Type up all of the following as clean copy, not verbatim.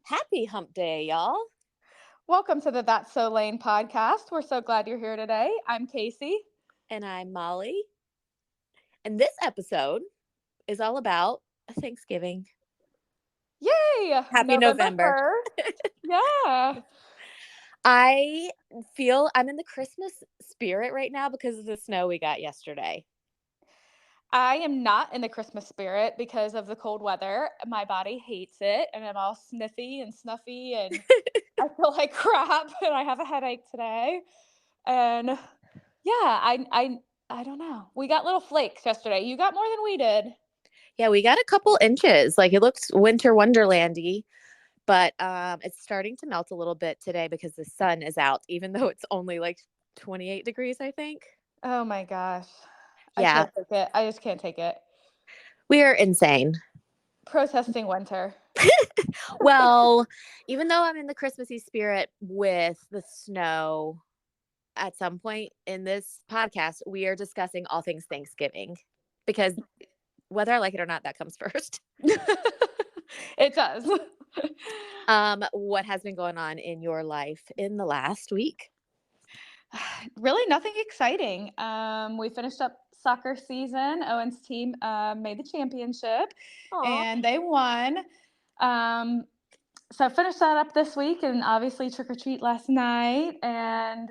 Happy hump day, y'all. Welcome to the That's So Lane podcast. We're so glad you're here today. I'm Casey. And I'm Molly. And this episode is all about Thanksgiving. Yay! Happy November November. 1st. Yeah. I feel I'm in the Christmas spirit right now because of the snow we got yesterday. I am not in the Christmas spirit because of the cold weather. My body hates it and I'm all sniffy and snuffy and I feel like crap and I have a headache today. And I don't know. We got little flakes yesterday. You got more than we did. Yeah, we got a couple inches. Like it looks winter wonderlandy, but it's starting to melt a little bit today because the sun is out, even though it's only like 28 degrees, I think. Oh my gosh. I Yeah, can't take it. I just can't take it. we are insane. Protesting winter. Well, even though I'm in the Christmassy spirit with the snow, at some point in this podcast, we are discussing all things Thanksgiving because whether I like it or not, that comes first. It does. What has been going on in your life in the last week? Really nothing exciting. We finished up soccer season. Owen's team made the championship Aw. and they won. Um, so finished that up this week and obviously trick or treat last night and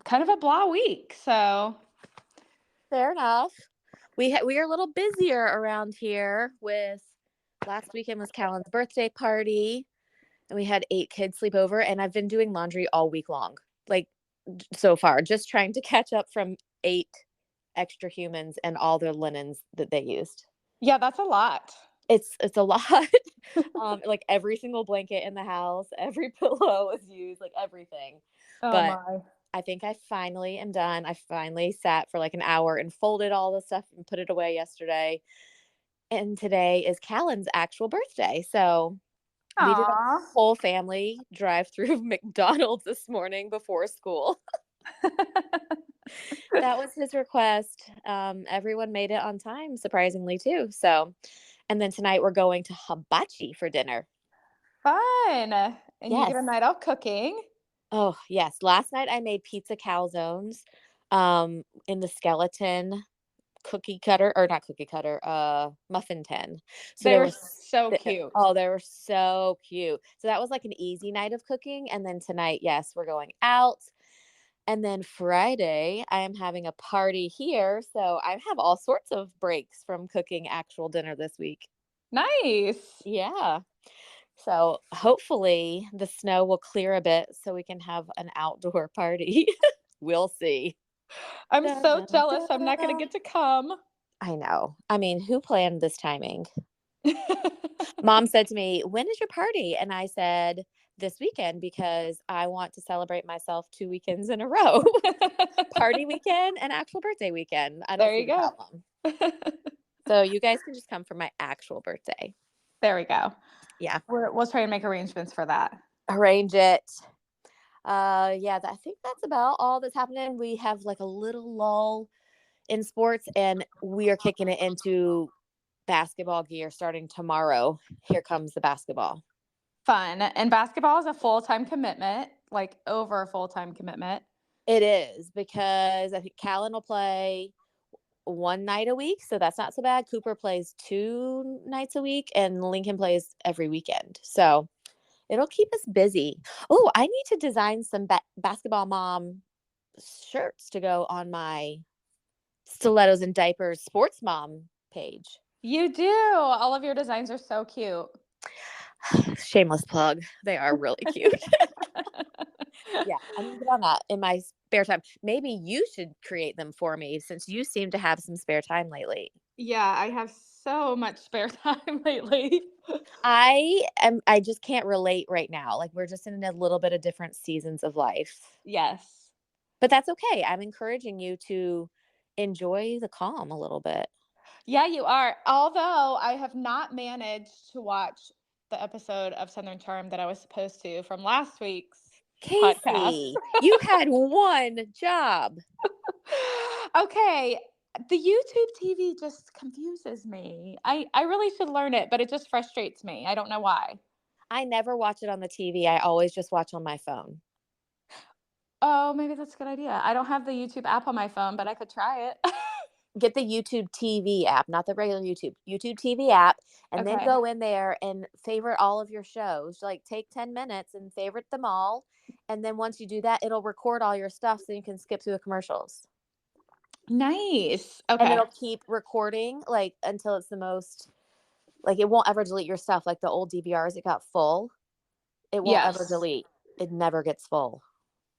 kind of a blah week. So Fair enough. We are a little busier around here with last weekend was Callan's birthday party and we had 8 kids sleep over and I've been doing laundry all week long. Like so far, just trying to catch up from 8 extra humans and all their linens that they used. yeah, that's a lot. It's a lot. Like every single blanket in the house, every pillow is used, like everything. Oh But my. I think I finally am done. I finally sat for like an hour and folded all the stuff and put it away yesterday. And today is Callan's actual birthday. So we did a Aw. whole family drive through McDonald's this morning before school. That was his request. Everyone made it on time, surprisingly, too. So, and then tonight we're going to hibachi for dinner. Fun. And you get a Yes. night off cooking. Oh, yes. Last night I made pizza calzones in the skeleton cookie cutter or not cookie cutter, muffin tin. So They they were were so cute. oh, they were so cute. So that was like an easy night of cooking and then tonight, yes, we're going out. And then Friday, I am having a party here, so I have all sorts of breaks from cooking actual dinner this week. Nice. Yeah. So hopefully the snow will clear a bit so we can have an outdoor party. We'll see. I'm Dun, so dun, jealous I'm not gonna dun. get to come. I know. I mean, who planned this timing? Mom said to me, "When is your party?" And I said, "This weekend because I want to celebrate myself 2 weekends in a row. Party weekend and actual birthday weekend. I don't There see you the go. problem." So you guys can just come for my actual birthday. There we go. Yeah. We'll try and make arrangements for that. Arrange it. Yeah, I think that's about all that's happening. We have like a little lull in sports and we are kicking it into basketball gear starting tomorrow. Here comes the basketball. Fun. And basketball is a full-time commitment, like over a full-time commitment. It is because I think Callan will play one night a week, so that's not so bad. Cooper plays 2 nights a week, and Lincoln plays every weekend. So it'll keep us busy. Oh, I need to design some basketball mom shirts to go on my stilettos and diapers sports mom page. You do. All of your designs are so cute. Shameless plug. They are really cute. Yeah, I'm gonna get on that in my spare time. Maybe you should create them for me since you seem to have some spare time lately. Yeah, I have so much spare time lately. I just can't relate right now. Like we're just in a little bit of different seasons of life. Yes. But that's okay. I'm encouraging you to enjoy the calm a little bit. Yeah, you are. Although I have not managed to watch the episode of Southern Charm that I was supposed to from last week's podcast. Casey, you had one job. Okay, the YouTube TV just confuses me. I really should learn it, but it just frustrates me. I don't know why. I never watch it on the TV. I always just watch on my phone. Oh, maybe that's a good idea. I don't have the YouTube app on my phone, but I could try it. Get the YouTube TV app, not the regular YouTube TV app, and then Okay. go in there and favorite all of your shows. Like take 10 minutes and favorite them all. And then once you do that, it'll record all your stuff so you can skip through the commercials. Nice. And Okay. it'll keep recording like until it's the most like it won't ever delete your stuff like the old DVRs it got full. It won't ever Yes. delete. It never gets full.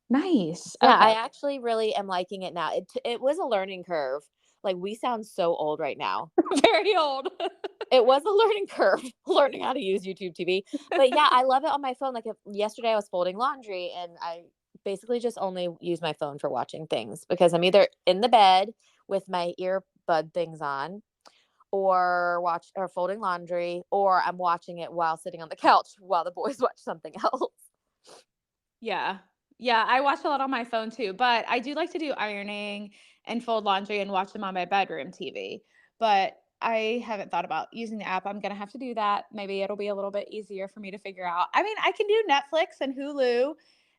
Nice. Yeah, I Okay. actually really am liking it now. It was a learning curve. Like we sound so old right now. Very old. It was a learning curve learning how to use YouTube TV. But yeah, I love it on my phone. Like if, yesterday I was folding laundry and I basically just only use my phone for watching things because I'm either in the bed with my earbud things on or folding laundry or I'm watching it while sitting on the couch while the boys watch something else. Yeah. Yeah, I watch a lot on my phone too, but I do like to do ironing and fold laundry and watch them on my bedroom TV. But I haven't thought about using the app. I'm gonna have to do that. Maybe it'll be a little bit easier for me to figure out. I mean, I can do Netflix and Hulu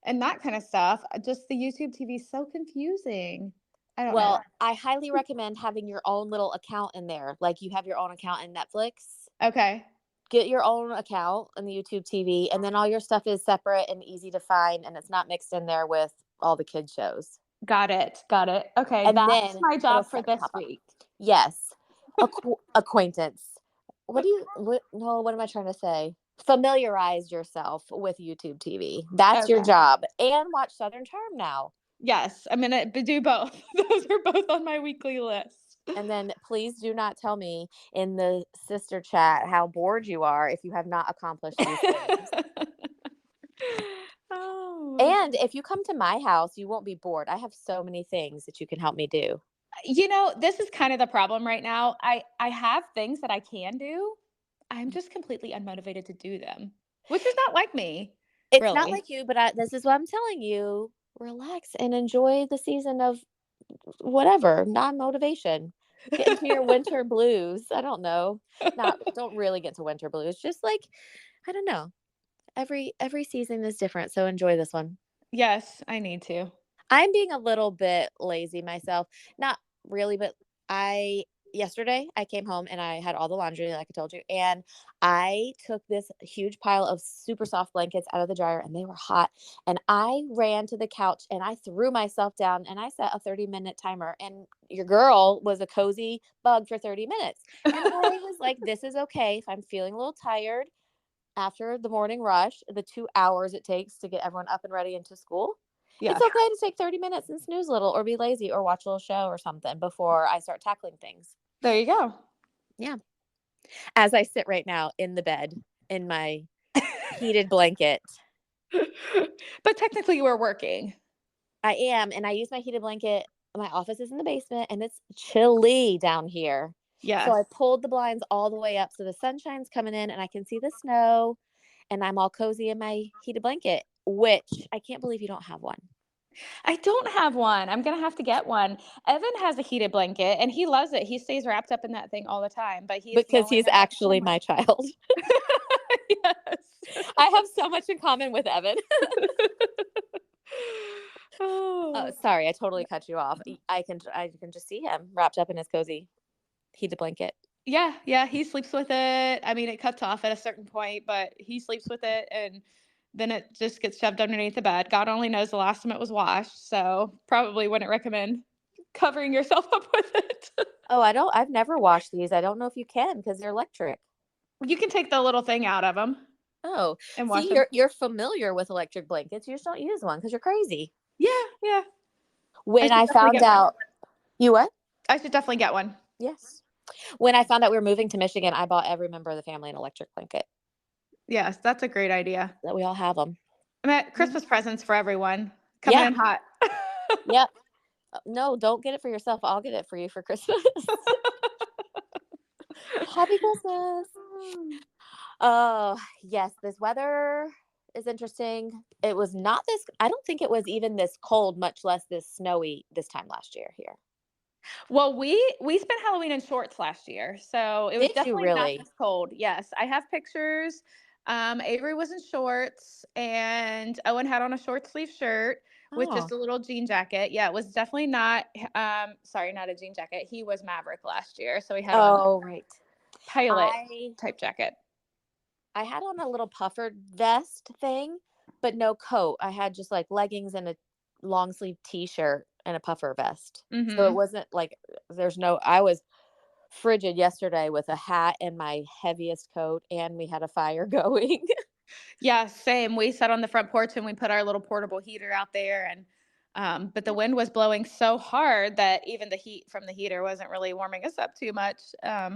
and that kind of stuff. Just the YouTube TV is so confusing. I don't know. Well, I highly recommend having your own little account in there. Like you have your own account in Netflix. Okay. Get your own account on the YouTube TV, and then all your stuff is separate and easy to find, and it's not mixed in there with all the kids shows. Got it. Got it. Okay, And that's then my it'll job for start to this pop up. week. Yes, acquaintance. What do you? What? No, what am I trying to say? Familiarize yourself with YouTube TV. That's your Okay. job, and watch Southern Charm now. Yes, I'm gonna do both. Those are both on my weekly list. And then please do not tell me in the sister chat how bored you are if you have not accomplished these things. Oh. And if you come to my house, you won't be bored. I have so many things that you can help me do. This is kind of the problem right now. I have things that I can do. I'm just completely unmotivated to do them, which is not like me, It's not really. like you, but this is what I'm telling you. Relax and enjoy the season of whatever, non motivation. Get into your winter blues. I don't know. Not don't really get to winter blues. Just like I don't know. Every season is different, so enjoy this one. Yes, I need to. I'm being a little bit lazy myself. Not really, but I yesterday I came home and I had all the laundry like I told you and I took this huge pile of super soft blankets out of the dryer and they were hot and I ran to the couch and I threw myself down and I set a 30-minute timer and your girl was a cozy bug for 30 minutes. And I was like this is okay if I'm feeling a little tired after the morning rush, the 2 hours it takes to get everyone up and ready into school. It's Yes. okay to take 30 minutes and snooze a little or be lazy or watch a little show or something before I start tackling things. There you go. Yeah. As I sit right now in the bed in my heated blanket. But technically you were working. I am, and I use my heated blanket. My office is in the basement and it's chilly down here. So Yes. I pulled the blinds all the way up so the sunshine's coming in and I can see the snow and I'm all cozy in my heated blanket, which I can't believe you don't have one. I don't have one. I'm gonna have to get one. Evan has a heated blanket and he loves it. He stays wrapped up in that thing all the time, but he is the Because only he's one that can actually my child. Yes. I have so much in common with Evan. Oh, Oh. sorry, I totally cut you off. I can just see him wrapped up in his cozy heated blanket. Yeah, yeah, he sleeps with it. I mean, it cuts off at a certain point, but he sleeps with it and then it just gets shoved underneath the bed. God only knows the last time it was washed, so probably wouldn't recommend covering yourself up with it. Oh, I've never washed these. I don't know if you can because they're electric. You can take the little thing out of them Oh, and wash see, them. you're familiar with electric blankets. You just don't use one because you're crazy. Yeah, yeah. I When should I definitely found get one. out, you what? I should definitely get one. Yes. When I found out we were moving to Michigan, I bought every member of the family an electric blanket. Yes, that's a great idea. That we all have them. I mean, Christmas presents for everyone. Coming Yeah. in hot. Yep. No, don't get it for yourself. I'll get it for you for Christmas. Happy Christmas. Oh, yes, this weather is interesting. It was not this I don't think it was even this cold, much less this snowy this time last year here. Well, we spent Halloween in shorts last year, so it was Did you definitely not really? this cold. Yes, I have pictures. Avery was in shorts, and Owen had on a short sleeve shirt with Oh. just a little jean jacket. Yeah, it was definitely not. Sorry, not a jean jacket. He was Maverick last year, so he had on Oh, right. pilot I type jacket. I had on a little puffer vest thing, but no coat. I had just like leggings and a long sleeve t-shirt and a puffer vest. So it Mm-hmm. wasn't like there's no I was frigid yesterday with a hat and my heaviest coat and we had a fire going. Yeah, same. We sat on the front porch and we put our little portable heater out there, and but the wind was blowing so hard that even the heat from the heater wasn't really warming us up too much. Yeah,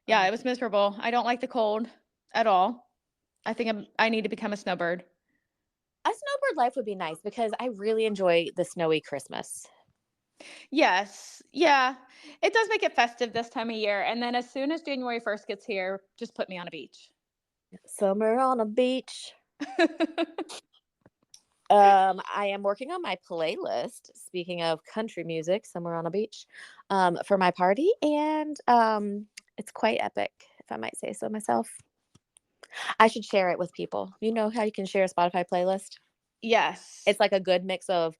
Oh, it was miserable. I don't like the cold at all. I think I need to become a snowbird. a snowbird life would be nice because I really enjoy the snowy Christmas. Yes. Yeah. It does make it festive this time of year. And then as soon as January 1st gets here, just put me on a beach. Summer on a beach. I am working on my playlist. Speaking of country music, somewhere on a beach, for my party, and it's quite epic, if I might say so myself. I should share it with people. You know how you can share a Spotify playlist? Yes. It's like a good mix of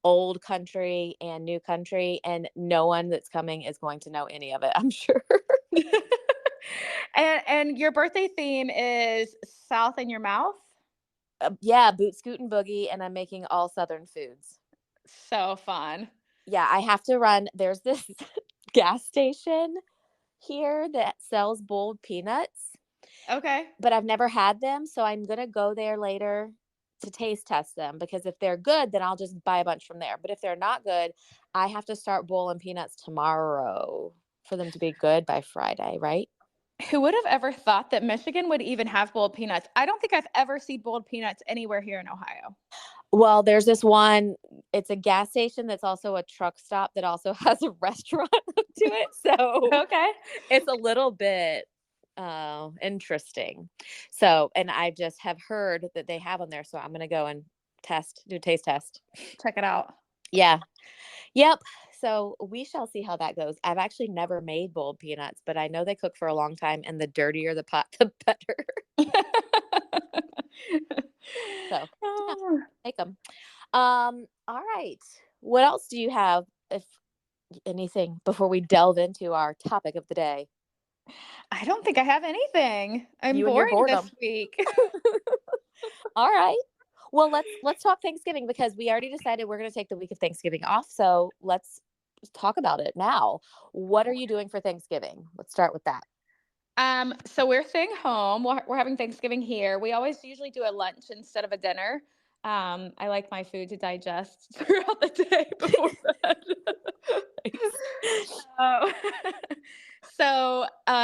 old country and new country, and no one that's coming is going to know any of it, I'm sure. And your birthday theme is South in your mouth? Yeah, boot scoot and boogie, and I'm making all Southern foods. So fun. Yeah, I have to run. There's this gas station here that sells boiled peanuts, Okay. but I've never had them, so I'm gonna go there later to taste test them because if they're good, then I'll just buy a bunch from there. But if they're not good, I have to start boiling peanuts tomorrow for them to be good by Friday, right? Who would have ever thought that Michigan would even have boiled peanuts? I don't think I've ever seen boiled peanuts anywhere here in Ohio. Well, there's this one, it's a gas station that's also a truck stop that also has a restaurant to it. So Okay. it's a little bit interesting. So, and I just have heard that they have them there. So I'm going to go and do a taste test. Check it out. Yeah. Yep. So we shall see how that goes. I've actually never made boiled peanuts, but I know they cook for a long time and the dirtier the pot, the better. So yeah, Oh, make them. All right. What else do you have, if anything, before we delve into our topic of the day? I don't think I have anything. I'm You and your boring boredom. this week. All right. Well, let's talk Thanksgiving because we already decided we're going to take the week of Thanksgiving off. So let's talk about it now. What are you doing for Thanksgiving? Let's start with that. So we're staying home. We're having Thanksgiving here. We always usually do a lunch instead of a dinner. I like my food to digest throughout the day before bed. Nice. Oh.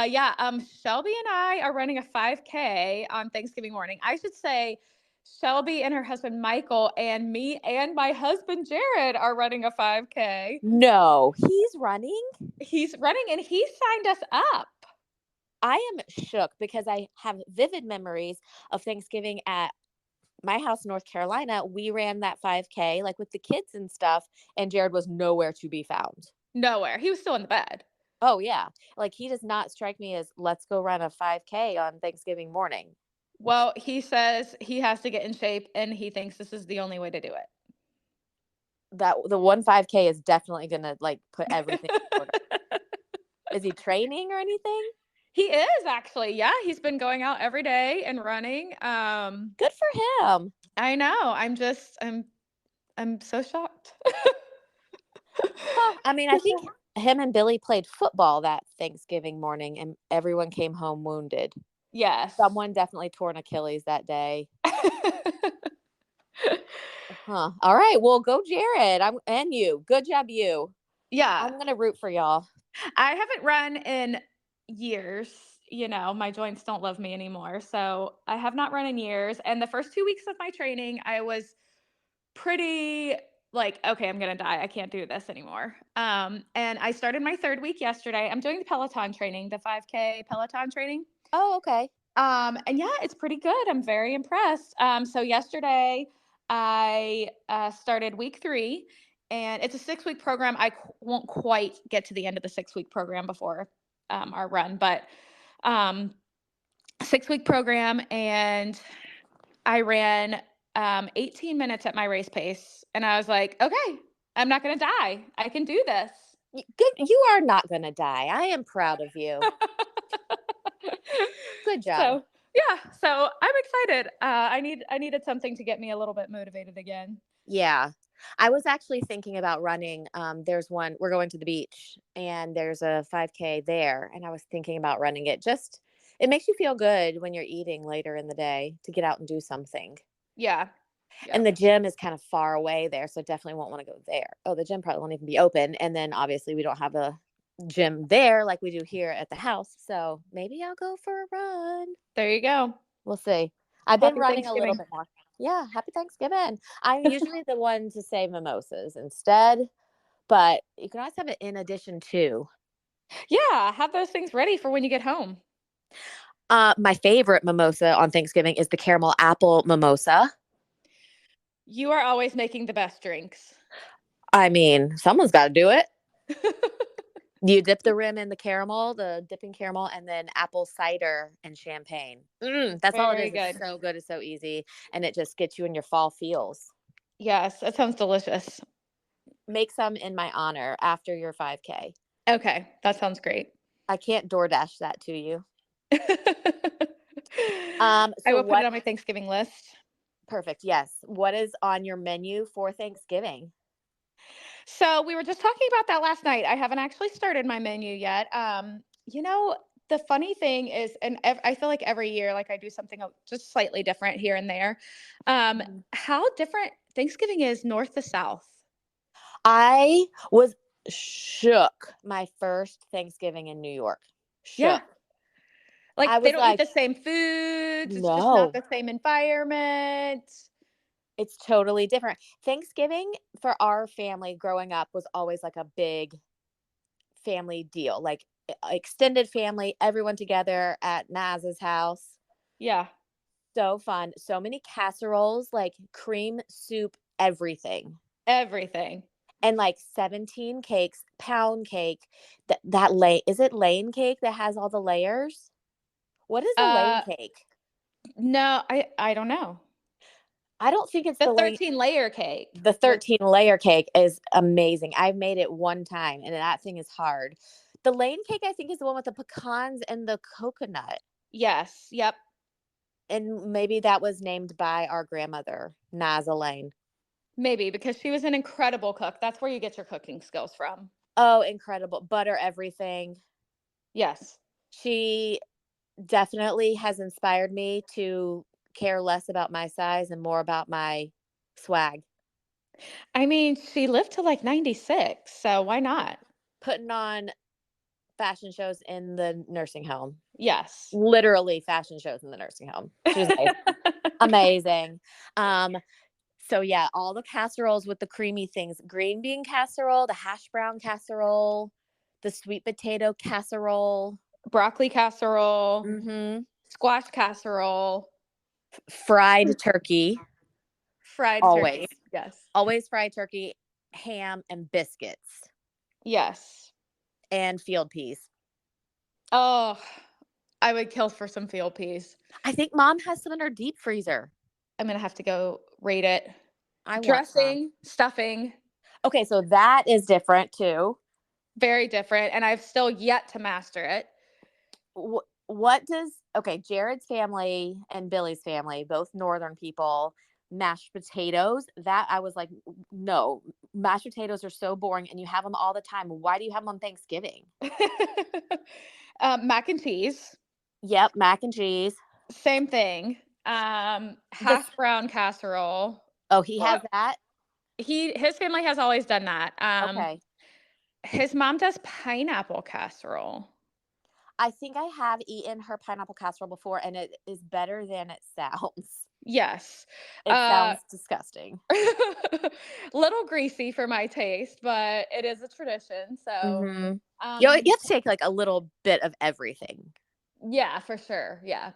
Yeah, Shelby and I are running a 5K on Thanksgiving morning. I should say Shelby and her husband Michael and me and my husband Jared are running a 5K. No, he's running. He's running and he signed us up. I am shook because I have vivid memories of Thanksgiving at my house in North Carolina. We ran that 5K like with the kids and stuff, and Jared was nowhere to be found. Nowhere. He was still in the bed. Oh yeah. Like he does not strike me as let's go run a 5K on Thanksgiving morning. Well, he says he has to get in shape and he thinks this is the only way to do That the one 5K is definitely gonna like put everything in order. it. Is he training or anything? He is actually. Yeah, he's been going out every day and running. Good for him. I know. I'm so shocked. Huh. I mean, I think him and Billy played football that Thanksgiving morning and everyone came home wounded. Yes. Someone definitely tore an Achilles that day. Huh. All right. Well, go Jared. I'm and you. Good job, you. Yeah. I'm gonna root for y'all. I haven't run in years. You know, my joints don't love me anymore. So I have not run in years. And the first 2 weeks of my training, I was pretty like, okay, I'm gonna die. I can't do this anymore. And I started my third week yesterday. I'm doing the Peloton training, the 5K Peloton training. Oh, okay. And yeah, it's pretty good. I'm very impressed. So yesterday I started week 3, and it's a 6-week program. Won't quite get to the end of the 6-week program before our run, but um, 6-week program, and I ran 18 minutes at my race pace. And I was like, okay, I'm not going to die. I can do this. Good. You are not going to die. I am proud of you. Good job. So yeah, so I'm excited. I needed something to get me a little bit motivated again. Yeah. I was actually thinking about running. There's one, we're going to the beach and there's a 5K there. And I was thinking about running it. Just, it makes you feel good when you're eating later in the day to get out and do something. Yeah. And Yep. the gym is kind of far away there. So definitely won't want to go there. Oh, the gym probably won't even be open. And then obviously we don't have a gym there like we do here at the house. So maybe I'll go for a run. There you go. We'll see. I've been Happy running a little Thanksgiving. bit more. Yeah, happy Thanksgiving. I'm usually the one to say mimosas instead, but you can always have it in addition to. Yeah, have those things ready for when you get home. My favorite mimosa on Thanksgiving is the caramel apple mimosa. You are always making the best drinks. I mean, someone's got to do it. You dip the rim in the caramel, the dipping caramel, and then apple cider and champagne. That's all it Very is. It's good. so good. It's so easy. And it just gets you in your fall feels. Yes, that sounds delicious. Make some in my honor after your 5K. Okay, that sounds great. I can't DoorDash that to you. I So will put it what on my Thanksgiving list. perfect. Yes. What is on your menu for Thanksgiving? So we were just talking about that last night. I haven't actually started my menu yet. The funny thing is, and I feel like every year, like I do something just slightly different here and there. Mhm. How different Thanksgiving is north to south. I was shook my first Thanksgiving in New York. Yeah. Shook. I Like they was don't eat like, the same foods. It's just not no, the same environment. it's totally different. Thanksgiving for our family growing up was always like a big family deal, like extended family, everyone together at Naz's house. Yeah. So fun. So many casseroles, like cream soup, everything. Everything. And like 17 cakes, pound cake. That lay is it Lane cake that has all the layers? What is a Lane Uh cake? no, I don't know. I don't think it's The the Lane. 13 layer cake. The What 13 layer cake is amazing. I've made it one time and that thing is hard. The Lane cake, I think, is the one with the pecans and the coconut. yes. Yep. And maybe that was named by our grandmother, Naza Lane. Maybe because she was an incredible cook. That's where you get your cooking skills from. Oh, incredible. Butter everything. Yes. She definitely has inspired me to care less about my size and more about my swag. I mean, she lived to like 96, so why not? Putting on fashion shows in the nursing home. Yes. Literally fashion shows in the nursing home. She was amazing. Amazing. Um, so yeah, all the casseroles with the creamy things. Green bean casserole, the hash brown casserole, the sweet potato casserole. Broccoli casserole, Mm-hmm. squash casserole, Fried turkey. fried Always. turkey. Yes. Always fried turkey, ham and biscuits. Yes. And field peas. Oh, I would kill for some field peas. I think mom has some in her deep freezer. I'm going to have to go rate it. I want some. Dressing, stuffing, Okay, so that is different too. very different. And I've still yet to master it. What does okay, Jared's family and Billy's family, both northern people, mashed potatoes. That I was like, no, mashed potatoes are so boring and you have them all the time. Why do you have them on Thanksgiving? Mac and cheese, Yep, mac and cheese. same thing. The Hash brown casserole. oh, he Well, has that. his family has always done that. Okay. His mom does pineapple casserole. I think I have eaten her pineapple casserole before and it is better than it sounds. Yes. It sounds disgusting. Little greasy for my taste, but it is a tradition. So, Mm-hmm. um, You have to take like a little bit of everything. yeah, for sure. Yeah.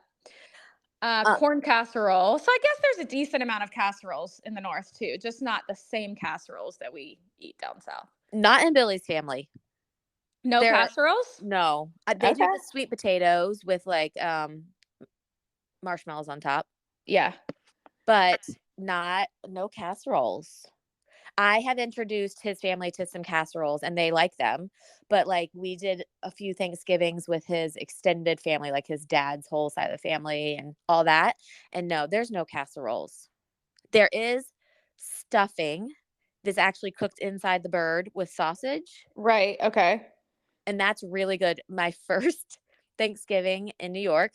Uh, Corn casserole. So I guess there's a decent amount of casseroles in the north too, just not the same casseroles that we eat down south. Not in Billy's family. No There, casseroles? no, they do Okay. the sweet potatoes with like marshmallows on top, Yeah. but no casseroles. I have introduced his family to some casseroles and they like them. But like we did a few Thanksgivings with his extended family, like his dad's whole side of the family and all that. And no, there's no casseroles. There is stuffing that's actually cooked inside the bird with sausage. Right. Okay. And that's really good. My first Thanksgiving in New York,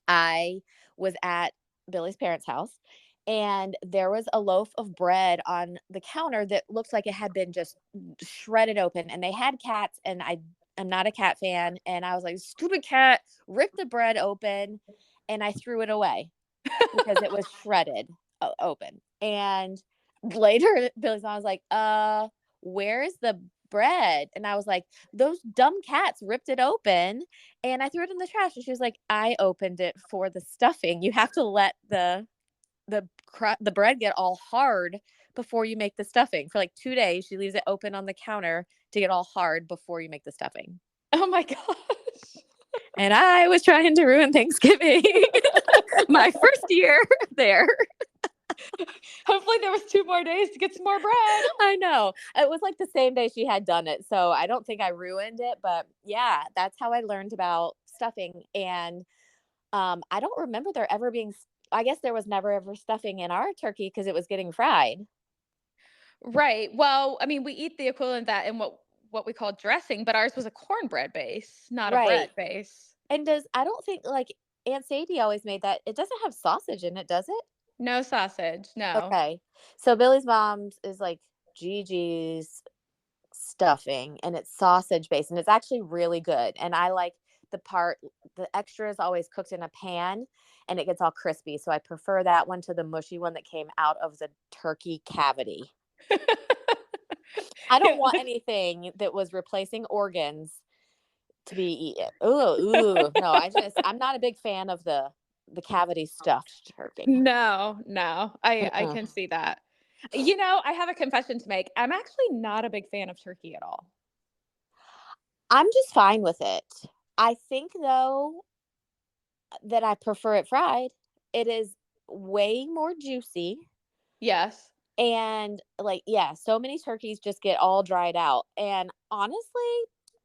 I was at Billy's parents' house and there was a loaf of bread on the counter that looked like it had been just shredded open. And they had cats, and I am not a cat fan. And I was like, stupid cat, ripped the bread open, and I threw it away because it was shredded open. And later, Billy's mom was like, where's the bread? And I was like, those dumb cats ripped it open and I threw it in the trash. And she was like, I opened it for the stuffing. You have to let the bread get all hard before you make the stuffing. For like 2 days, she leaves it open on the counter to get all hard before you make the stuffing. Oh my gosh. And I was trying to ruin Thanksgiving my first year there. Hopefully there was 2 more days to get some more bread. I know. It was like the same day she had done it. So I don't think I ruined it, but yeah, that's how I learned about stuffing. And I don't remember there ever being, I guess there was never ever stuffing in our turkey because it was getting fried. Right. Well, I mean, we eat the equivalent of that in what we call dressing, but ours was a cornbread base, not a bread Right. base. And I don't think like Aunt Sadie always made that. It doesn't have sausage in it, does it? No sausage. No. Okay. So Billy's mom's is like Gigi's stuffing and it's sausage based and it's actually really good. And I like the extra is always cooked in a pan and it gets all crispy. So I prefer that one to the mushy one that came out of the turkey cavity. I don't want anything that was replacing organs to be eaten. Ooh. No, I'm not a big fan of the cavity stuffed turkey. No, no. I Mm-mm. can see that. I have a confession to make. I'm actually not a big fan of turkey at all. I'm just fine with it. I think though that I prefer it fried. It is way more juicy. Yes. And like, yeah, so many turkeys just get all dried out. And honestly,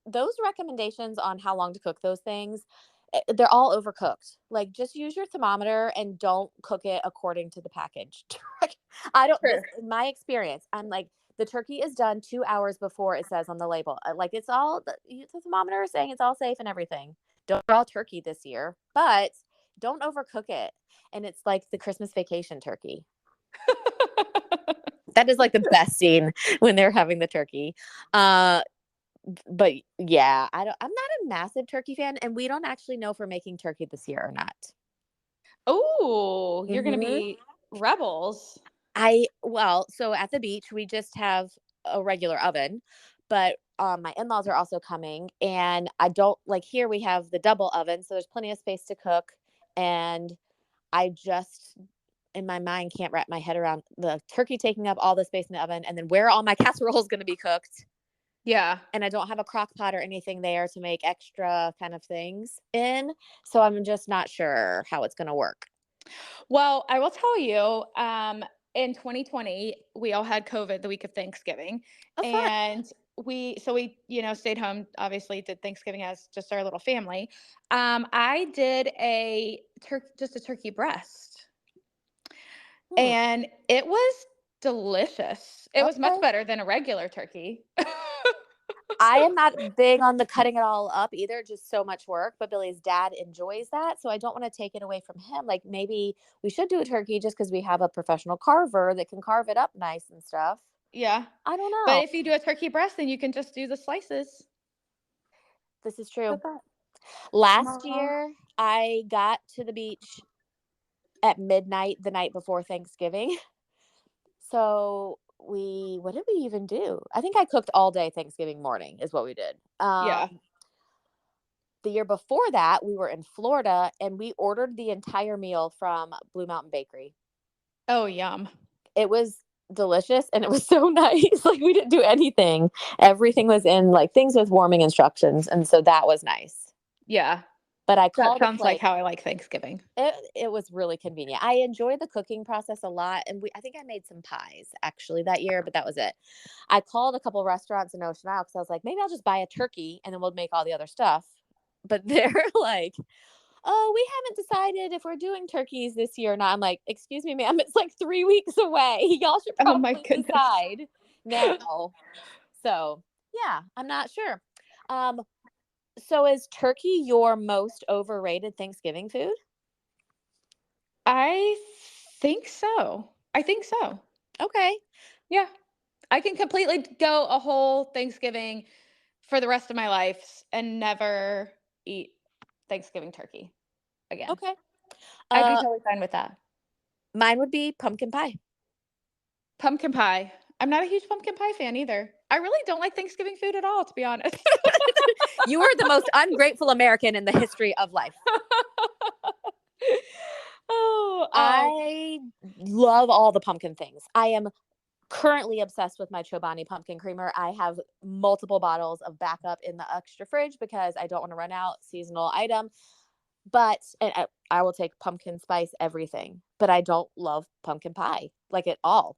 those recommendations on how long to cook those things, they're all overcooked. Like, just use your thermometer and don't cook it according to the package. I don't, this, True. in my experience, I'm like, the turkey is done 2 hours before it says on the label. Like, it's all, the thermometer is saying it's all safe and everything. Don't raw turkey this year, but don't overcook it. And it's like the Christmas vacation turkey. That is like the best scene when they're having the turkey. Uh, but yeah, I'm not a massive turkey fan, and we don't actually know if we're making turkey this year or not. Oh, you're gonna Hmm. be rebels. So at the beach we just have a regular oven, but my in-laws are also coming, and I don't like here we have the double oven, so there's plenty of space to cook, and I just in my mind can't wrap my head around the turkey taking up all the space in the oven and then where all my casseroles going to be cooked. Yeah. And I don't have a crock pot or anything there to make extra kind of things in. So I'm just not sure how it's going to work. Well, I will tell you, in 2020, we all had COVID the week of Thanksgiving. Oh, fun. And we stayed home, obviously, did Thanksgiving as just our little family. I did just a turkey breast, Hmm. and it was delicious. It was much Okay. better than a regular turkey. I am not big on the cutting it all up either, just so much work. But Billy's dad enjoys that. So I don't want to take it away from him. Like maybe we should do a turkey just because we have a professional carver that can carve it up nice and stuff. Yeah. I don't But know. if you do a turkey breast, then you can just do the slices. This is With true. that. Last Aw. year, I got to the beach at midnight the night before Thanksgiving. So what did we even do? I think I cooked all day Thanksgiving morning is what we did. Yeah. The year before that, we were in Florida and we ordered the entire meal from Blue Mountain Bakery. Oh, yum. It was delicious and it was so nice. Like we didn't do anything. Everything was in like things with warming instructions. And so that was nice. Yeah. But I That called a sounds like place. how I like Thanksgiving. It was really convenient. I enjoy the cooking process a lot, and I think I made some pies actually that year, but that was it. I called a couple restaurants in Ocean Isle because I was like, maybe I'll just buy a turkey and then we'll make all the other stuff. But they're like, oh, we haven't decided if we're doing turkeys this year or not. I'm like, excuse me, ma'am, it's like 3 weeks away. Y'all should Oh my probably goodness. decide now. So yeah, I'm not sure. Um, so is turkey your most overrated Thanksgiving food? I think so. I think so. Okay. Yeah. I can completely go a whole Thanksgiving for the rest of my life and never eat Thanksgiving turkey again. Okay. I'd be Uh, totally fine with that. Mine would be pumpkin pie. Pumpkin pie. I'm not a huge pumpkin pie fan either. I really don't like Thanksgiving food at all, to be honest. You are the most ungrateful American in the history of life. Oh, I love all the pumpkin things. I am currently obsessed with my Chobani pumpkin creamer. I have multiple bottles of backup in the extra fridge because I don't want to run out. Seasonal item. But and I will take pumpkin spice everything, but I don't love pumpkin pie like at all.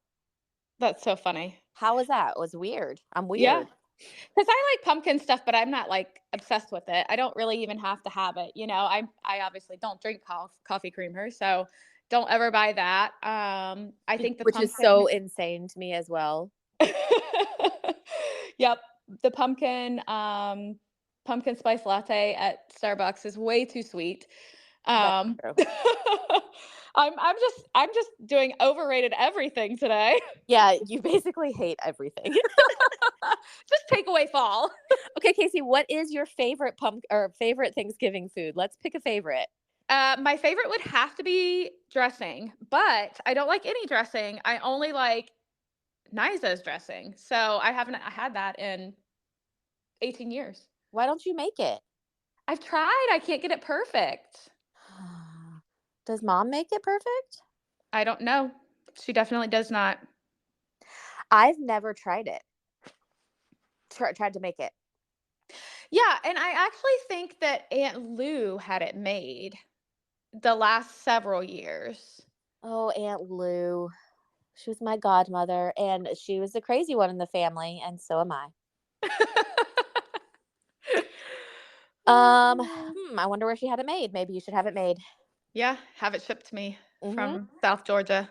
that's so funny. How was that? It was weird. I'm Yeah. weird. Because I like pumpkin stuff, but I'm not like obsessed with it. I don't really even have to have it. I obviously don't drink coffee creamer, so don't ever buy that. I think the Which is pumpkin. so insane to me as well. Yep, the pumpkin spice latte at Starbucks is way too sweet. That's Um, true. I'm just doing overrated everything today. Yeah, you basically hate everything. Just take away fall. Okay, Casey, what is your favorite favorite Thanksgiving food? Let's pick a favorite. My favorite would have to be dressing, but I don't like any dressing. I only like Niza's dressing. So I haven't had that in 18 years. Why don't you make it? I've tried. I can't get it perfect. Does mom make it perfect? I don't know. She definitely does not. I've never tried it. Tried to make it. Yeah, and I actually think that Aunt Lou had it made the last several years. Oh, Aunt Lou. She was my godmother, and she was the crazy one in the family, and so am I. I wonder where she had it made. Maybe you should have it made. Yeah, have it shipped to me Hmm. from South Georgia.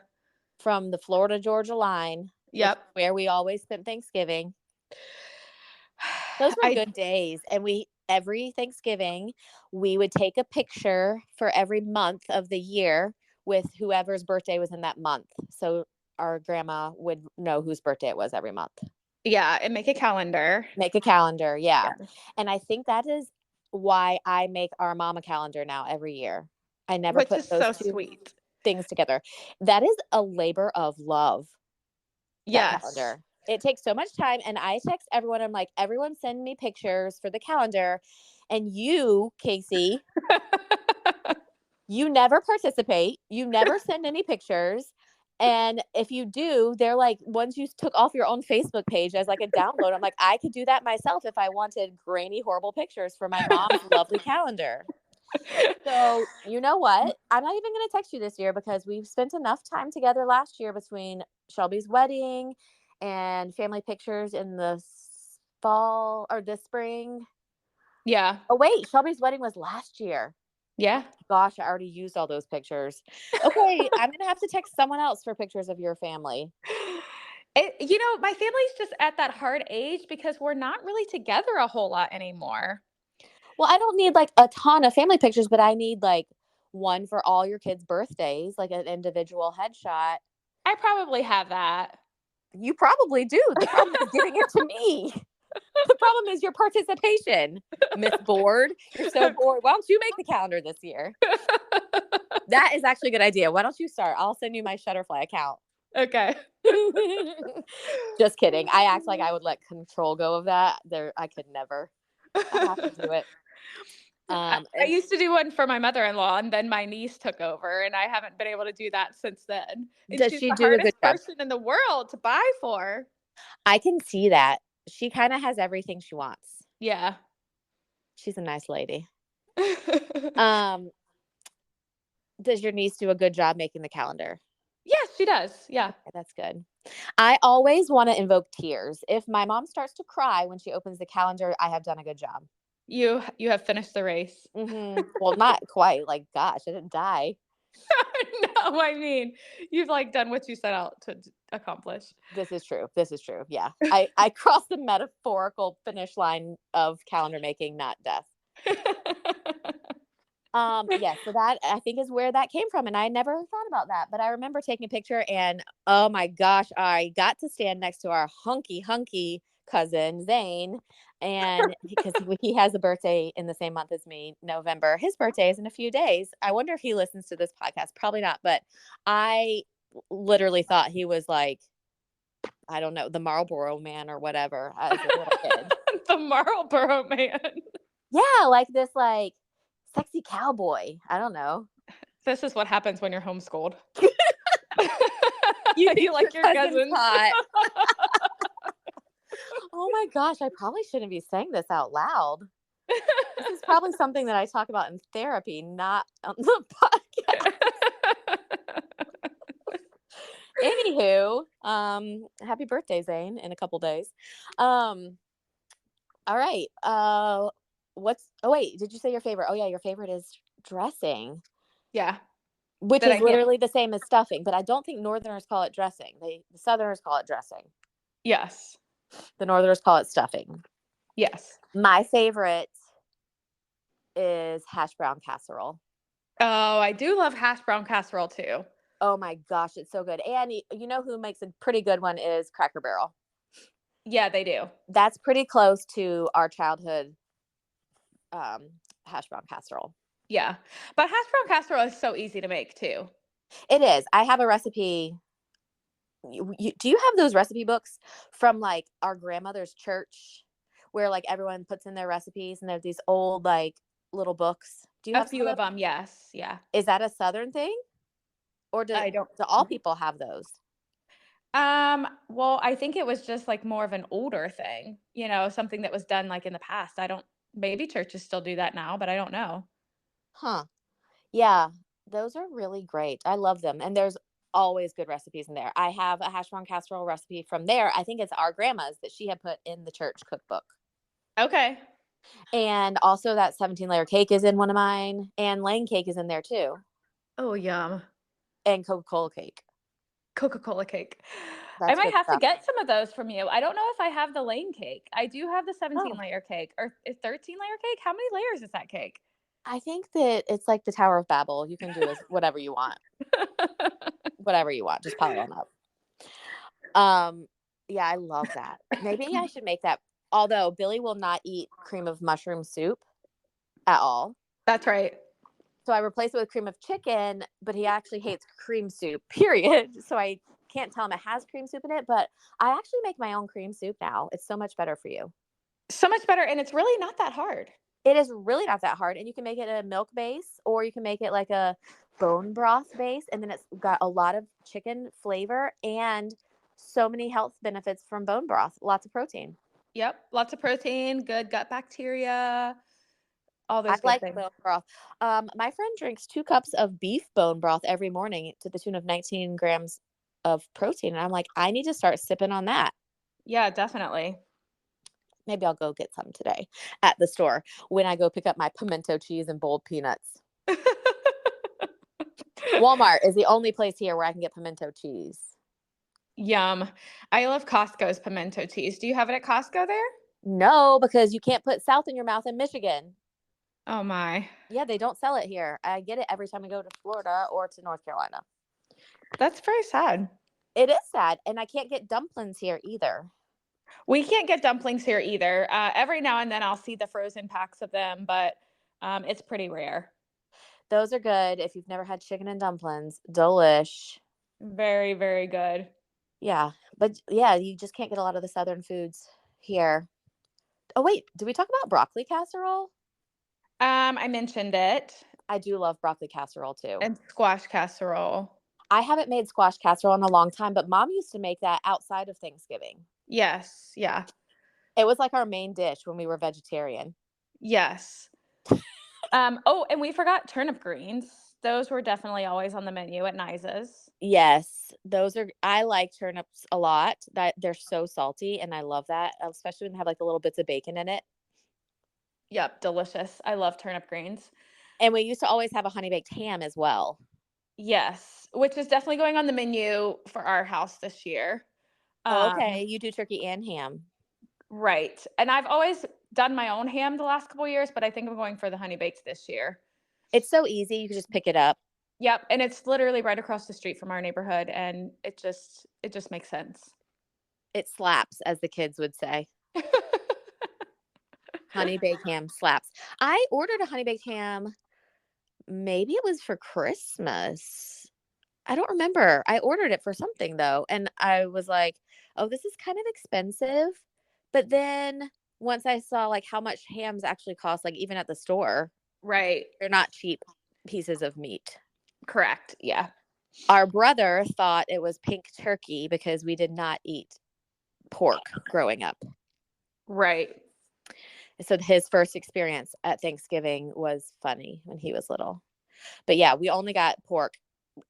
From the Florida Georgia line, which is Yep. where we always spent Thanksgiving. Those were I good days, and we every Thanksgiving we would take a picture for every month of the year with whoever's birthday was in that month. So our grandma would know whose birthday it was every month. Yeah, and make a calendar. Make a calendar, yeah. Yeah. And I think that is why I make our mama calendar now every year. I never Which put is those so two sweet. things together. That is a labor of love, that Yes. calendar. It takes so much time, and I text everyone. I'm like, everyone send me pictures for the calendar. And you, Casey, you never participate. You never send any pictures. And if you do, they're like ones you took off your own Facebook page as like a download. I'm like, I could do that myself if I wanted grainy, horrible pictures for my mom's lovely calendar. So, you know what? I'm not even going to text you this year because we've spent enough time together last year between Shelby's wedding and family pictures in the fall or the spring. Yeah. Oh, wait, Shelby's wedding was last year. Yeah. Gosh, I already used all those pictures. Okay, I'm going to have to text someone else for pictures of your family. My family's just at that hard age because we're not really together a whole lot anymore. Well, I don't need like a ton of family pictures, but I need like one for all your kids' birthdays, like an individual headshot. I probably have that. You probably do. The problem is giving it to me. The problem is your participation, Miss Board. You're so bored. Why don't you make the calendar this year? That is actually a good idea. Why don't you start? I'll send you my Shutterfly account. Okay. Just kidding. I act like I would let control go of that. I could never. I have to do it. I used to do one for my mother-in-law, and then my niece took over, and I haven't been able to do that since then. And Does she's she the do a good hardest job? person in the world to buy for. I can see that. She kind of has everything she wants. Yeah. She's a nice lady. Um, does your niece do a good job making the calendar? Yes, she does. Yeah. Okay, that's good. I always want to invoke tears. If my mom starts to cry when she opens the calendar, I have done a good job. You have finished the race. Well, not quite. Like, gosh, I didn't die. No, I mean, you've like done what you set out to accomplish. This is true. This is true. Yeah. I crossed the metaphorical finish line of calendar making, not death. Yeah, so that I think is where that came from. And I never thought about that. But I remember taking a picture and oh my gosh, I got to stand next to our hunky cousin, Zane. And because he has a birthday in the same month as me, November. His birthday is in a few days. I wonder if he listens to this podcast. Probably not, but I literally thought he was like, I don't know, the Marlboro man or whatever as a little kid. The Marlboro man. Yeah, like this like sexy cowboy. I don't know. This is what happens when you're homeschooled. You think You your like your cousin's cousins. hot. Oh my gosh, I probably shouldn't be saying this out loud. This is probably something that I talk about in therapy, not on the podcast. Anywho, happy birthday, Zane, in a couple days. Um, all right. Oh wait, did you say your favorite? Oh yeah, your favorite is dressing, Yeah. which Did is I hear? literally the same as stuffing, but I don't think Northerners call it dressing. The Southerners call it dressing. Yes. The Northerners call it stuffing. Yes. My favorite is hash brown casserole. Oh, I do love hash brown casserole too. Oh my gosh, it's so good. And you know who makes a pretty good one is Cracker Barrel. Yeah, they do. That's pretty close to our childhood um, hash brown casserole. Yeah. But hash brown casserole is so easy to make too. It is. I have a recipe. Do you have those recipe books from like our grandmother's church where like everyone puts in their recipes and they have these old like little books? Do you A have some few of of those? them, yes. Yeah. Is that a Southern thing or I don't. do all people have those? Well, I think it was just like more of an older thing, something that was done like in the past. I don't maybe churches still do that now, but I don't know. Huh. Yeah, those are really great. I love them. And there's always good recipes in there. I have a hash brown casserole recipe from there. I think it's our grandma's that she had put in the church cookbook. Okay. And also that 17-layer cake is in one of mine. And Lane cake is in there too. Oh, yum. And Coca-Cola cake. Coca-Cola cake. I That's might good have to stuff. get some of those from you. I don't know if I have the Lane cake. I do have the Oh, 17-layer cake or 13-layer cake. How many layers is that cake? I think that it's like the Tower of Babel. You can do as whatever you want. Whatever you want. Just pile on up. Um, yeah, I love that. Maybe I should make that. Although Billy will not eat cream of mushroom soup at all. That's right. So I replace it with cream of chicken, but he actually hates cream soup, period. So I can't tell him it has cream soup in it, but I actually make my own cream soup now. It's so much better for you. So much better, and it's really not that hard. It is really not that hard. And you can make it a milk base or you can make it like a bone broth base. And then it's got a lot of chicken flavor and so many health benefits from bone broth, lots of protein. Yep, lots of protein, good gut bacteria, all I those good like things. bone broth. My friend drinks 2 cups of beef bone broth every morning to the tune of 19 grams of protein. And I'm like, I need to start sipping on that. Yeah, definitely. Maybe I'll go get some today at the store when I go pick up my pimento cheese and boiled peanuts. Walmart is the only place here where I can get pimento cheese. Yum. I love Costco's pimento cheese. Do you have it at Costco there? No, because you can't put South in your mouth in Michigan. Oh my. Yeah, they don't sell it here. I get it every time I go to Florida or to North Carolina. That's very sad. It is sad. And I can't get dumplings here either. We can't get dumplings here either. Every now and then I'll see the frozen packs of them, but it's pretty rare. Those are good. If you've never had chicken and dumplings, delish. Very, very good. Yeah. But yeah, you just can't get a lot of the Southern foods here. Oh, wait. Did we talk about broccoli casserole? I mentioned it. I do love broccoli casserole too. And squash casserole. I haven't made squash casserole in a long time, but mom used to make that outside of Thanksgiving. Yes. Yeah. It was like our main dish when we were vegetarian. Yes. Oh, and we forgot turnip greens. Those were definitely always on the menu at Niza's. Yes, those are I like turnips a lot. That they're so salty and I love that, especially when they have like the little bits of bacon in it. Yep, delicious. I love turnip greens. And we used to always have a honey baked ham as well. Yes, which is definitely going on the menu for our house this year. Oh, okay, Um, you do turkey and ham. right. And I've always done my own ham the last couple years, but I think I'm going for the honey baked this year. It's so easy, you can just pick it up. Yep, and it's literally right across the street from our neighborhood, and it just makes sense. It slaps, as the kids would say. Honey baked ham slaps. I ordered a honey baked ham, maybe it was for Christmas. I don't remember. I ordered it for something though, and I was like, "Oh, this is kind of expensive." But then once I saw like how much hams actually cost, like even at the store, Right. they're not cheap pieces of meat. Correct. Yeah. Our brother thought it was pink turkey because we did not eat pork growing up. Right. So his first experience at Thanksgiving was funny when he was little. But yeah, we only got pork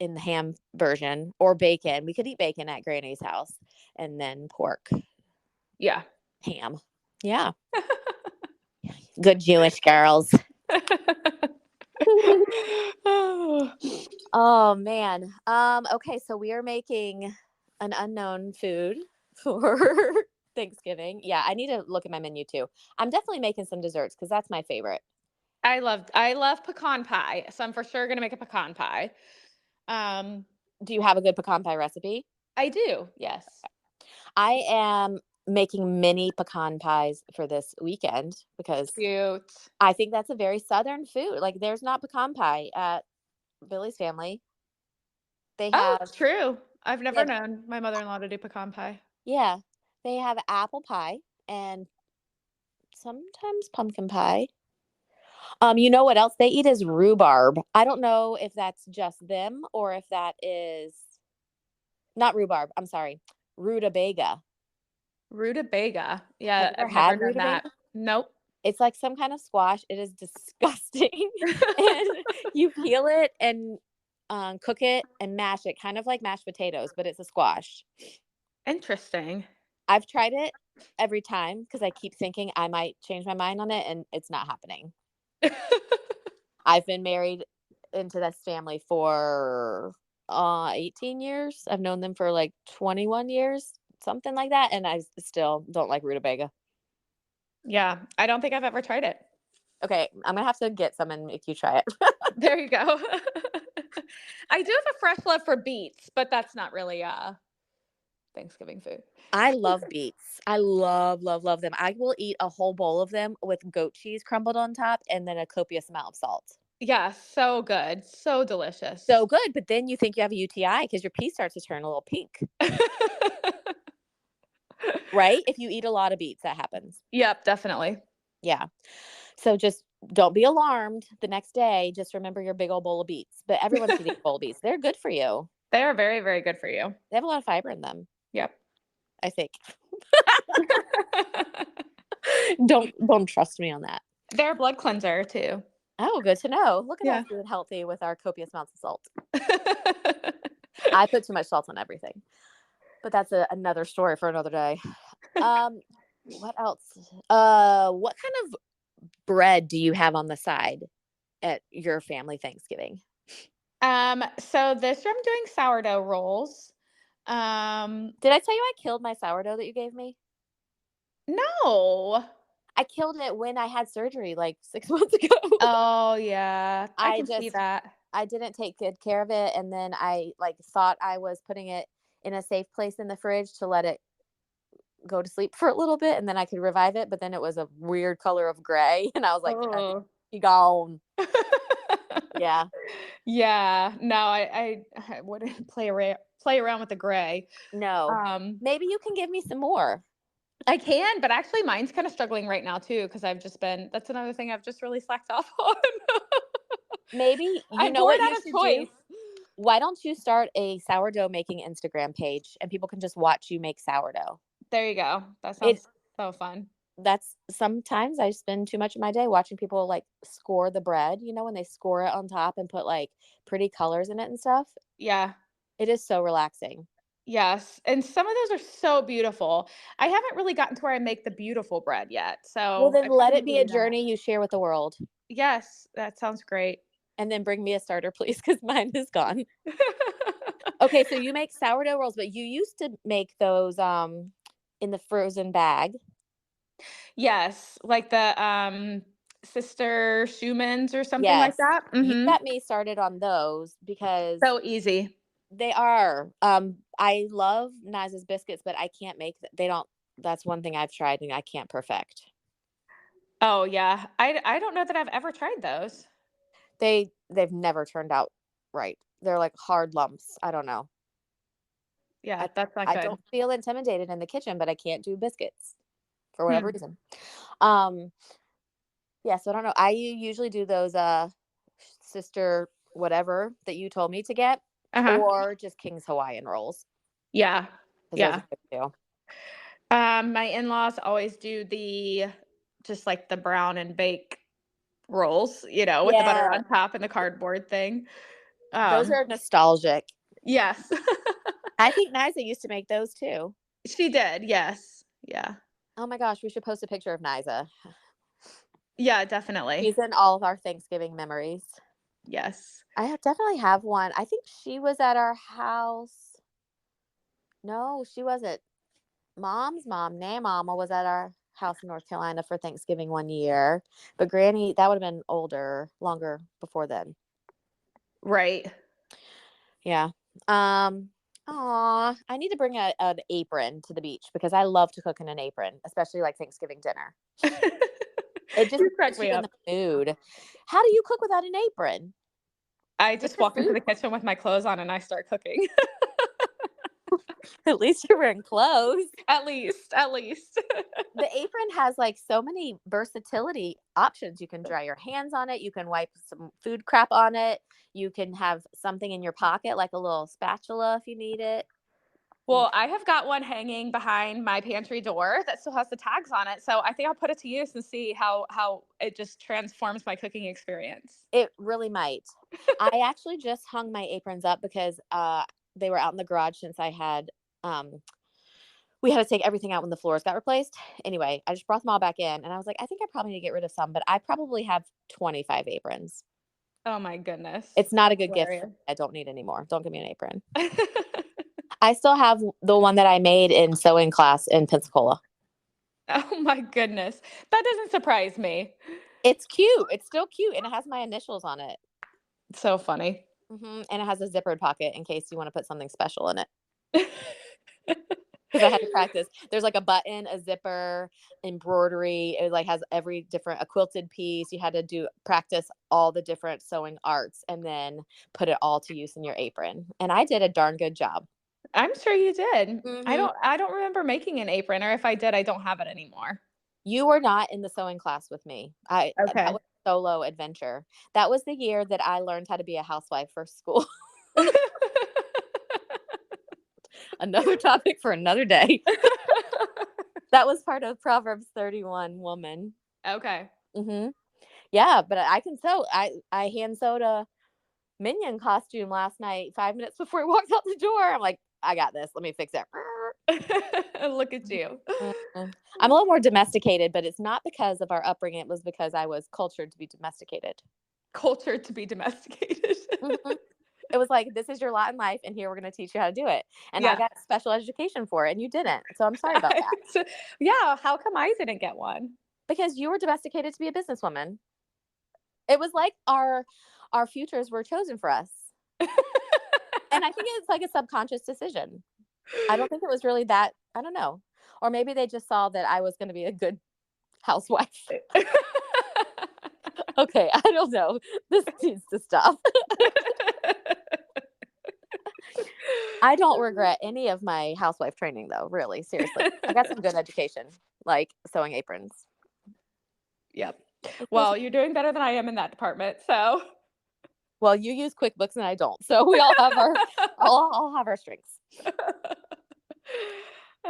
in the ham version or bacon. We could eat bacon at Granny's house and then pork, Yeah. ham. Yeah. Good Jewish girls. Oh. Oh man. Okay, so we are making an unknown food for Thanksgiving. Yeah, I need to look at my menu too. I'm definitely making some desserts because that's my favorite. I love pecan pie, so I'm for sure gonna make a pecan pie. Um, Do you have a good pecan pie recipe? I do, yes. I am making mini pecan pies for this weekend because Cute. I think that's a very southern food. Like there's not pecan pie at Billy's family. They Oh, have true. I've they never have known my mother-in-law to do pecan pie. yeah, they have apple pie and sometimes pumpkin pie. You know what else they eat is rhubarb. I don't know if that's just them or if that is not rhubarb. I'm sorry, rutabaga. Rutabaga. Have Yeah, you ever I've never had done that. rutabaga? Nope. It's like some kind of squash. It is disgusting. And you peel it and cook it and mash it, kind of like mashed potatoes, but it's a squash. Interesting. I've tried it every time because I keep thinking I might change my mind on it, and it's not happening. I've been married into this family for 18 years. I've known them for like 21 years, something like that, and I still don't like rutabaga. Yeah, I don't think I've ever tried it. Okay, I'm gonna have to get some and make you try it. There you go. I do have a fresh love for beets, but that's not really Thanksgiving food. I love beets. I love, love, love them. I will eat a whole bowl of them with goat cheese crumbled on top and then a copious amount of salt. Yeah, so good. So So delicious. good, but then you think you have a UTI because your pee starts to turn a little pink, right? If you eat a lot of beets, that happens. Yep, definitely. Yeah. So just don't be alarmed the next day. Just remember your big old bowl of beets. But everyone should eat a bowl of beets. They're good for you. They are very, very good for you. They have a lot of fiber in them, Yep. I think. Don't trust me on that. They're a blood cleanser too. Oh, good to know. Look at Yeah. us being healthy with our copious amounts of salt. I put too much salt on everything, but that's another story for another day. Um, what else? What kind of bread do you have on the side at your family Thanksgiving? So this year I'm doing sourdough rolls. Um, Did I tell you I killed my sourdough that you gave me? no. I killed it when I had surgery like 6 months ago. Oh yeah, I I can see just that. I didn't take good care of it, and then I like thought I was putting it in a safe place in the fridge to let it go to sleep for a little bit, and then I could revive it. But then it was a weird color of gray, and I was like, "Yeah, Oh. you gone." Yeah, Yeah, no, I wouldn't play around with the gray. no. Um, Maybe you can give me some more. I can, but actually mine's kind of struggling right now too because I've just been that's another thing I've just really slacked off on. Maybe you I'm know bored what you out of should do? choice. Why don't you start a sourdough making Instagram page and people can just watch you make sourdough? There you go. That It sounds so fun. that's sometimes I spend too much of my day watching people like score the bread, when they score it on top and put like pretty colors in it and stuff. Yeah. It is so relaxing. Yes, and some of those are so beautiful. I haven't really gotten to where I make the beautiful bread yet, Well, so then I let probably it need to be a do that. journey you share with the world. Yes, that sounds great. And then bring me a starter, please, because mine is gone. Okay, so you make sourdough rolls, but you used to make those in the frozen bag. Yes, like the, Sister Schumann's or something like Yes. that? You Mhm. got me started on those because So easy. they are. I love Niza's biscuits, but I can't make they don't that's one thing I've tried and I can't perfect. Oh, yeah. I don't know that I've ever tried those. They've never turned out right. They're like hard lumps. I don't know. Yeah, I that's not I good. don't feel intimidated in the kitchen, but I can't do biscuits for whatever Hmm. reason. Um yeah, so I don't know. I usually do those sister whatever that you told me to get Uh-huh. or just King's Hawaiian rolls Yeah. because those Yeah. are good too. My in-laws always do the just like the brown and bake rolls, with the butter Yeah, on top and the cardboard thing. those Um, are nostalgic. yes. I think Niza used to make those too. She did, yes. Yeah. Oh my gosh, we should post a picture of Niza. Yeah, definitely. She's in all of our Thanksgiving memories. Yes. Definitely have one. I think she was at our house. No, she wasn't. Mom's mom, Nay Mama, was at our house in North Carolina for Thanksgiving one year. But Granny, that would have been older, longer before then. Right. Yeah. Aw, I need to bring an apron to the beach because I love to cook in an apron, especially like Thanksgiving dinner. It just You crack puts you me in up. the mood. How do you cook without an apron? I Get just your walk into food. the kitchen with my clothes on and I start cooking. At least you're wearing clothes. At least, at least. The apron has like so many versatility options. You can dry your hands on it. You can wipe some food crap on it. You can have something in your pocket, like a little spatula if you need it. You Well, I have got one hanging behind my pantry door that still has the tags on it, so I think I'll put it to use and see how it just transforms my cooking experience. It really might. I actually just hung my aprons up because they were out in the garage since I had um we had to take everything out when the floors got replaced. Anyway, I just brought them all back in and I was like, I think I probably need to get rid of some, but I probably have 25 aprons. Oh my goodness. It's not a That's good gift. hilarious. I don't need anymore. Don't give me an apron. I still have the one that I made in sewing class in Pensacola. Oh my goodness. That doesn't surprise me. It's cute. It's still cute and it has my initials on it. So funny. And it has a zippered pocket in case you want to put something special in it. Because I had to practice. There's like a button, a zipper, embroidery. It like has every different a quilted piece. You had to do practice all the different sewing arts and then put it all to use in your apron. And I did a darn good job. I'm sure you did. I hmm don't I don't remember making an apron, or if I did, I don't have it anymore. You were not in the sewing class with me. I That Okay. was a solo adventure. That was the year that I learned how to be a housewife for school. Another topic for another day. That was part of Proverbs 31 woman. Okay. hmm Yeah, but I can sew. I hand sewed a Minion costume last night, 5 minutes before he walked out the door. I'm like, I got this. Let me fix it. Look at you. I'm a little more domesticated, but it's not because of our upbringing. It was because I was cultured to be domesticated. Culture to be domesticated. hmm It was like, this is your lot in life, and here we're going to teach you how to do it. And I Yeah. got special education for it, and you didn't. So I'm sorry about that So, yeah, how come I didn't get one? because you were domesticated to be a businesswoman. It was like our futures were chosen for us, and I think it's like a subconscious decision. I don't think it was really that. I don't know, or maybe they just saw that I was going to be a good housewife. Okay, I don't know. This needs to stop. I don't regret any of my housewife training, though. Really, seriously, I got some good education, like sewing aprons. Yep. It feels Well, you're doing better than I am in that department, so well. You use QuickBooks and I don't, so we all have our all have our strengths.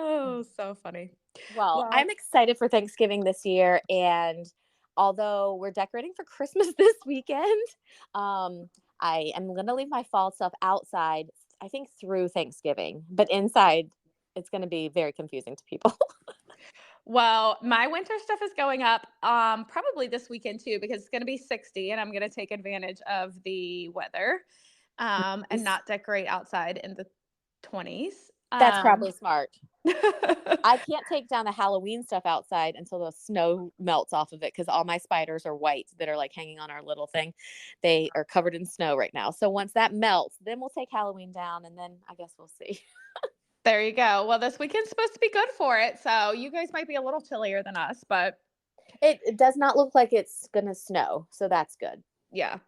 Oh, so funny. Well, Well, I'm excited for Thanksgiving this year, and although we're decorating for Christmas this weekend, um, I am gonna leave my fall stuff outside, I think through Thanksgiving, but inside it's gonna be very confusing to people. my winter stuff is going up probably this weekend too because it's going to be 60 and I'm going to take advantage of the weather and Nice. not decorate outside in the 20s. That's probably smart. I can't take down the Halloween stuff outside until the snow melts off of it because all my spiders are white that are like hanging on our little thing. They are covered in snow right now. So once that melts, then we'll take Halloween down and then I guess we'll see. There you go. Well, this weekend's supposed to be good for it. So you guys might be a little chillier than us, but It does not look like it's going to snow. So that's good. yeah.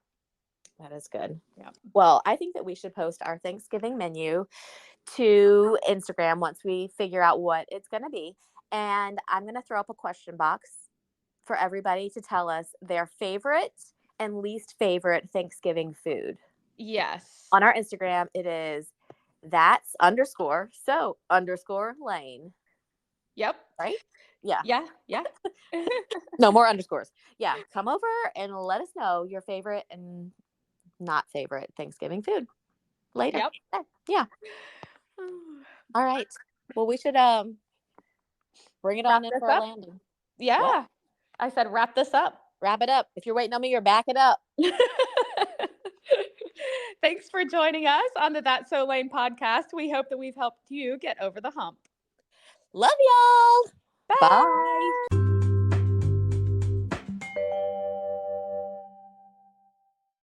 That is good. Yeah. Well, I think that we should post our Thanksgiving menu to Instagram once we figure out what it's going to be. And I'm going to throw up a question box for everybody to tell us their favorite and least favorite Thanksgiving food. Yes. On our Instagram, it is that's underscore so underscore lane, Yep. right? Yeah. Yeah. Yeah. No more underscores. Yeah. Come over and let us know your favorite and not favorite Thanksgiving food later. Yep. Yeah. All right. Well, we should bring it Wrap on in this for a up. landing. What? Yeah. I said wrap this up. Wrap it up. If you're waiting on me, you're back it up. Thanks for joining us on the That's So Lame podcast. We hope that we've helped you get over the hump. Love y'all. Bye. Bye.